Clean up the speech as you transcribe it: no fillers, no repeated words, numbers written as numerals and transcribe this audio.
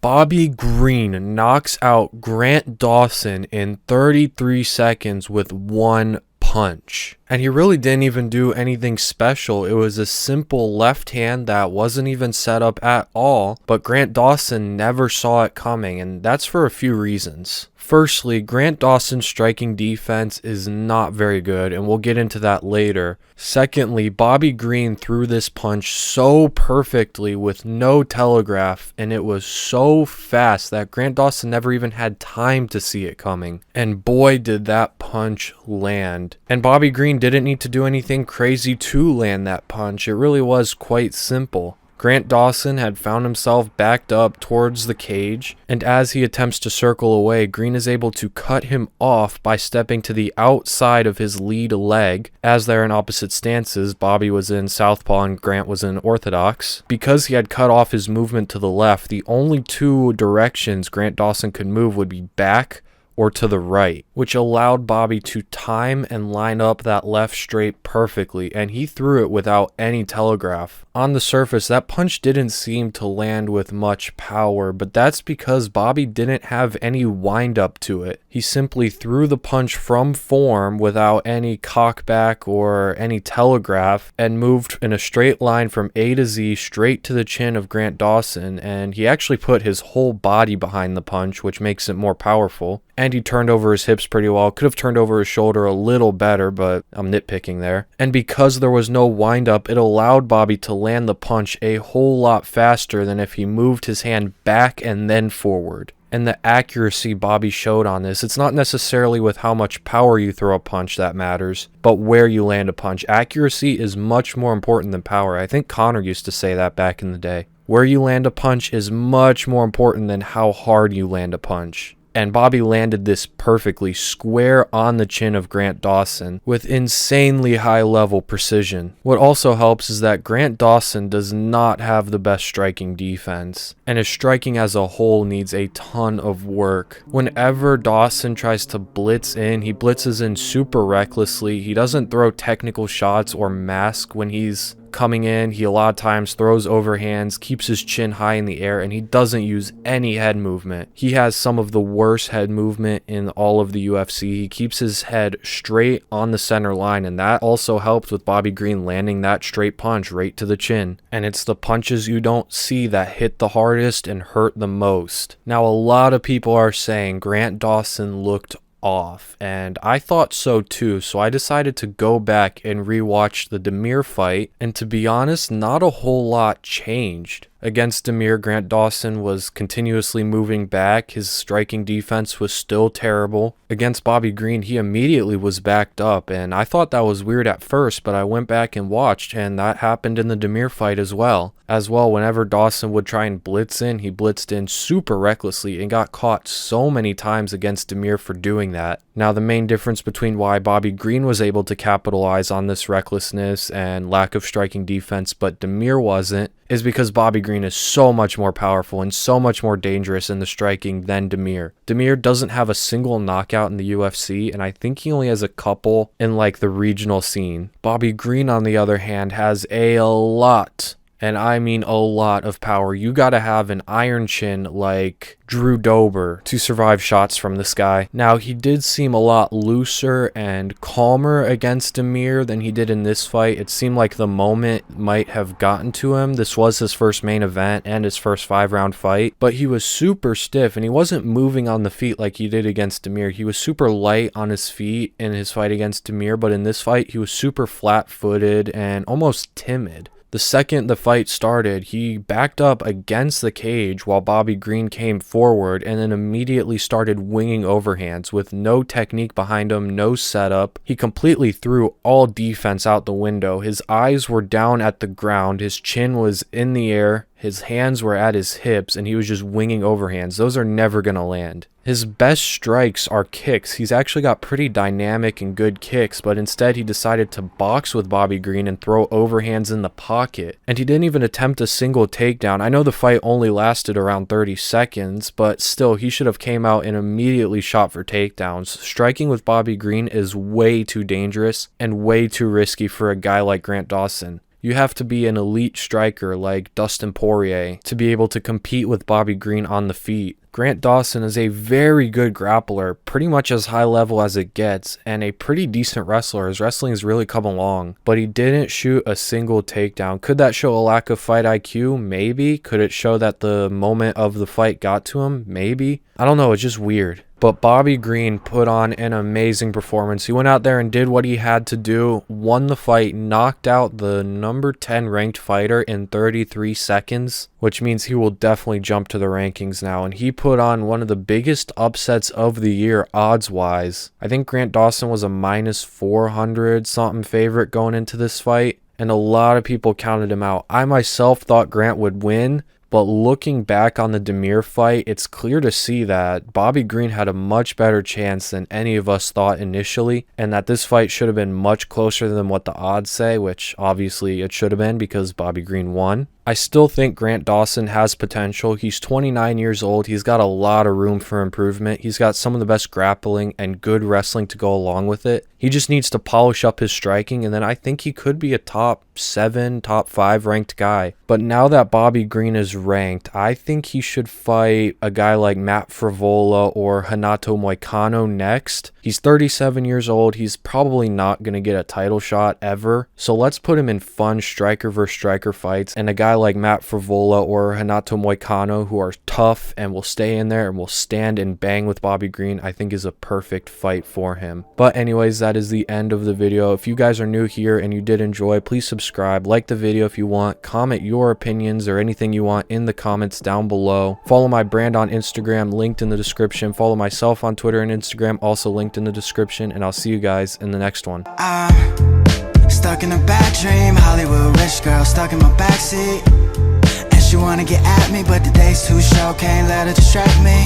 Bobby Green knocks out Grant Dawson in 33 seconds with one punch. And he really didn't even do anything special. It was a simple left hand that wasn't even set up at all, but Grant Dawson never saw it coming, and that's for a few reasons. Firstly, Grant Dawson's striking defense is not very good, and we'll get into that later. Secondly, Bobby Green threw this punch so perfectly with no telegraph, and it was so fast that Grant Dawson never even had time to see it coming. And boy, did that punch land. And Bobby Green didn't need to do anything crazy to land that punch. It really was quite simple. Grant Dawson had found himself backed up towards the cage, and as he attempts to circle away, Green is able to cut him off by stepping to the outside of his lead leg. As they're in opposite stances, Bobby was in southpaw and Grant was in orthodox. Because he had cut off his movement to the left, the only two directions Grant Dawson could move would be back or to the right, which allowed Bobby to time and line up that left straight perfectly, and he threw it without any telegraph. On the surface, that punch didn't seem to land with much power, but that's because Bobby didn't have any wind up to it. He simply threw the punch from form without any cockback or any telegraph and moved in a straight line from A to Z straight to the chin of Grant Dawson, and he actually put his whole body behind the punch, which makes it more powerful. And he turned over his hips pretty well. Could have turned over his shoulder a little better, but I'm nitpicking there. And because there was no wind up, it allowed Bobby to land the punch a whole lot faster than if he moved his hand back and then forward. And the accuracy Bobby showed on this, it's not necessarily with how much power you throw a punch that matters, but where you land a punch. Accuracy is much more important than power. I think Connor used to say that back in the day. Where you land a punch is much more important than how hard you land a punch. And Bobby landed this perfectly, square on the chin of Grant Dawson with insanely high level precision. What also helps is that Grant Dawson does not have the best striking defense, and his striking as a whole needs a ton of work. Whenever Dawson tries to blitz in, he blitzes in super recklessly. He doesn't throw technical shots or mask when he's coming in. He a lot of times throws overhands, keeps his chin high in the air, and he doesn't use any head movement. He has some of the worst head movement in all of the UFC. He keeps his head straight on the center line, and that also helped with Bobby Green landing that straight punch right to the chin. And it's the punches you don't see that hit the hardest and hurt the most. Now, a lot of people are saying Grant Dawson looked off, and I thought so too, so I decided to go back and rewatch the Demir fight, and to be honest, not a whole lot changed. Against Demir, Grant Dawson was continuously moving back. His striking defense was still terrible. Against Bobby Green, he immediately was backed up, and I thought that was weird at first, but I went back and watched, and that happened in the Demir fight as well. Whenever Dawson would try and blitz in, he blitzed in super recklessly and got caught so many times against Demir for doing that. Now, the main difference between why Bobby Green was able to capitalize on this recklessness and lack of striking defense, but Demir wasn't, is because Bobby Green is so much more powerful and so much more dangerous in the striking than Demir. Demir doesn't have a single knockout in the UFC, and I think he only has a couple in like the regional scene. Bobby Green, on the other hand, has a lot, and I mean a lot of power. You gotta have an iron chin like Drew Dober to survive shots from this guy. Now, he did seem a lot looser and calmer against Demir than he did in this fight. It seemed like the moment might have gotten to him. This was his first main event and his first 5-round fight, but he was super stiff and he wasn't moving on the feet like he did against Demir. He was super light on his feet in his fight against Demir, but in this fight, he was super flat-footed and almost timid. The second the fight started, he backed up against the cage while Bobby Green came forward and then immediately started winging overhands with no technique behind him, no setup. He completely threw all defense out the window. His eyes were down at the ground, his chin was in the air, his hands were at his hips, and he was just winging overhands. Those are never going to land. His best strikes are kicks. He's actually got pretty dynamic and good kicks, but instead he decided to box with Bobby Green and throw overhands in the pocket. And he didn't even attempt a single takedown. I know the fight only lasted around 30 seconds, but still, he should have came out and immediately shot for takedowns. Striking with Bobby Green is way too dangerous and way too risky for a guy like Grant Dawson. You have to be an elite striker like Dustin Poirier to be able to compete with Bobby Green on the feet. Grant Dawson is a very good grappler, pretty much as high level as it gets, and a pretty decent wrestler. His wrestling has really come along, but he didn't shoot a single takedown. Could that show a lack of fight IQ? Maybe. Could it show that the moment of the fight got to him? Maybe. I don't know, it's just weird. But Bobby Green put on an amazing performance. He went out there and did what he had to do, won the fight, knocked out the number 10 ranked fighter in 33 seconds, which means he will definitely jump to the rankings now. And he put on one of the biggest upsets of the year odds-wise. I think Grant Dawson was a minus 400 something favorite going into this fight, and a lot of people counted him out. I myself thought Grant would win, but looking back on the Demir fight, it's clear to see that Bobby Green had a much better chance than any of us thought initially, and that this fight should have been much closer than what the odds say, which obviously it should have been because Bobby Green won. I still think Grant Dawson has potential. He's 29 years old. He's got a lot of room for improvement. He's got some of the best grappling and good wrestling to go along with it. He just needs to polish up his striking, and then I think he could be a top 7, top 5 ranked guy. But now that Bobby Green is ranked, I think he should fight a guy like Matt Frivola or Renato Moicano next. He's 37 years old. He's probably not going to get a title shot ever. So let's put him in fun striker versus striker fights, and a guy like Matt Frivola or Renato Moicano, who are tough and will stay in there and will stand and bang with Bobby Green, I think is a perfect fight for him. But anyways, that is the end of the video. If you guys are new here and you did enjoy, please subscribe, like the video if you want, comment your opinions or anything you want in the comments down below. Follow my brand on Instagram, linked in the description. Follow myself on Twitter and Instagram, also linked in the description, and I'll see you guys in the next one. Stuck in a bad dream, Hollywood rich girl stuck in my backseat, and she wanna get at me, but the day's too short, can't let her distract me.